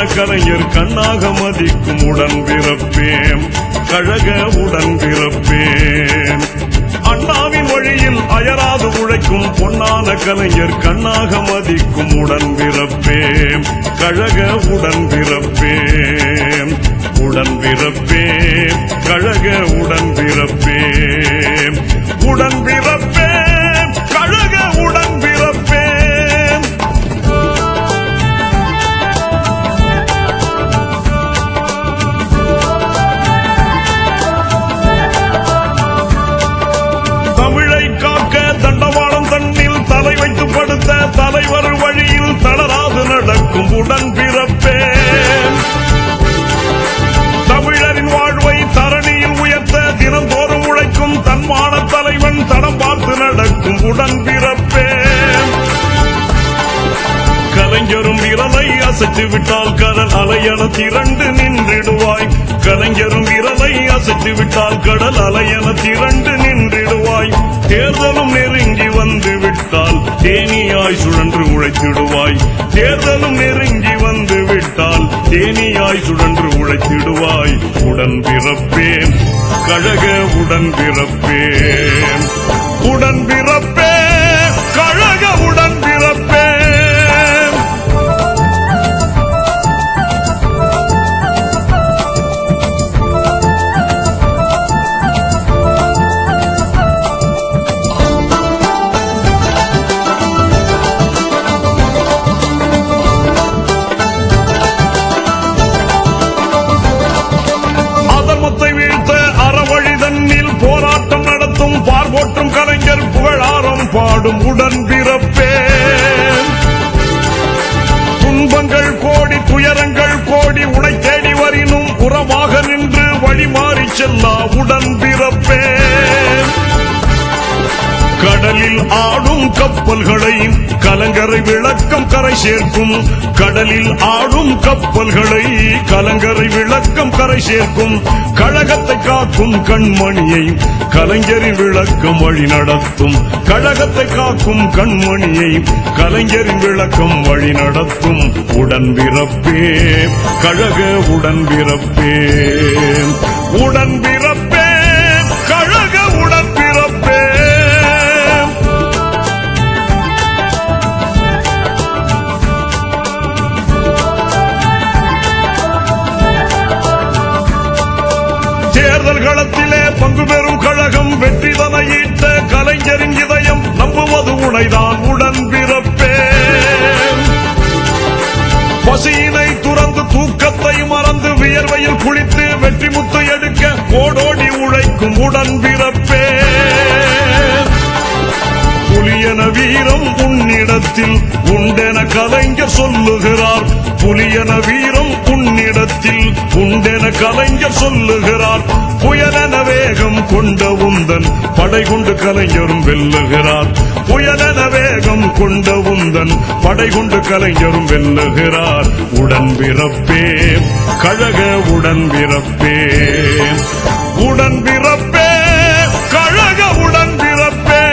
கலைஞர் கண்ணாக மதிக்கும் உடன்பிறப்பேன், கழக உடன்பிறப்பேன். அண்ணாவின் வழியில் அயராது உழைக்கும் பொன்னான கலைஞர் கண்ணாக மதிக்கும் உடன்பிறப்பேன், கழக உடன்பிறப்பேன். உடன்பிறப்பேன், கழக உடன்பிறப்பேன். உடன்பிறப்பேன், கழக உடன்பிறப்பேன். தமிழை காக்க தண்டவாளம் தன்னில் தலை வைத்து படுத்த தலைவர் வழியில் தளராது நடக்கும் உடன்பிறப்பேன். தமிழரின் வாழ்வை தரணியில் உயர்த்த தினந்தோறும் உழைக்கும் தன்மான தலைவன் தடம் பார்த்து நடக்கும் உடன்பிறப்பேன். கலைஞரும் விரலை அசைத்து விட்டால் கடல் அலையென திரண்டு நின்றிடுவாய். கலைஞரும் விரலை அசைத்து விட்டால் கடல் அலையென திரண்டு நின்றிடுவாய். தேர்தலும் நெருங்கி வந்து விட்டால் தேனியாய் சுழன்று உழைத்திடுவாய். தேர்தலும் நெருங்கி வந்து விட்டால் தேனியாய் சுழன்று உழைத்திடுவாய். உடன்பிறப்பேன், கழக உடன்பிறப்பேன். உடன்பிறப்பேன், கழக உடன்பிறப்பேன். போராட்டம் நடத்தும் பார்வோற்றும் கலைஞர் புகழாரம் பாடும் உடன்பிறப்பேன். துன்பங்கள் கோடி துயரங்கள் கோடி உனை தேடி வரினும் உறவாக நின்று வழிமாறி செல்லா உடன்பிறப்பேன். கடலில் ஆடும் கப்பல்களை கலங்கரை விளக்கம் கரை சேர்க்கும். கடலில் ஆடும் கப்பல்களை கலங்கரை விளக்கம் கரை சேர்க்கும். கழகத்தை காக்கும் கண்மணியை கலைஞரின் விளக்கம் வழி நடத்தும். கழகத்தை காக்கும் கண்மணியை கலைஞரின் விளக்கம் வழி நடத்தும். உடன்பிறப்பே, கழக உடன்பிறப்பே. உடன்பிறப்பே, கழக உடன்பிறப்பே. தேர்தல் களத்திலே பங்கு பெறும் கழகம் வெற்றி தனை ஈட்ட கலைஞரின் இதயம் நம்புவது உனைதான் உடன்பிறப்பேன். பசியினை துறந்து தூக்கத்தை மறந்து வியர்வையில் குளித்து வெற்றி முத்து எடுக்க ஓடோடி உழைக்கும் உடன்பிறப்பேன். புலியன வீரம் உன்னிடத்தில் உண்டென கலைஞர் சொல்லுகிறார். புலியன வீரம் உன்னிடத்தில் உண்டென கலைஞர் சொல்லுகிறார். புயலென வேகம் கொண்ட உந்தன் படை கொண்டு கலைஞரும் வெல்லுகிறார். புயலென வேகம் கொண்ட உந்தன் படை கொண்டு கலைஞரும் வெல்லுகிறார். உடன்பிறப்பே, கழக உடன்பிறப்பே. உடன்பிறப்பே, கழக உடன்பிறப்பே.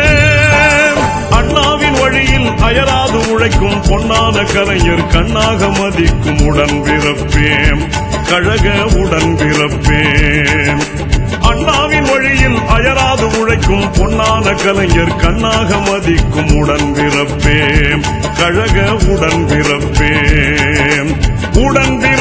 அண்ணாவின் வழியில் அயராது உழைக்கும் பொன்னான கலைஞர் கண்ணாக மதிக்கும் உடன்பிறப்பேன், கழக உடன்பிறப்பேன். அண்ணாவின் வழியில் அயராது உழைக்கும் பொன்னான கலைஞர் கண்ணாக மதிக்கும் உடன்பிறப்பேன், கழக உடன்பிறப்பேன். உடன்பிற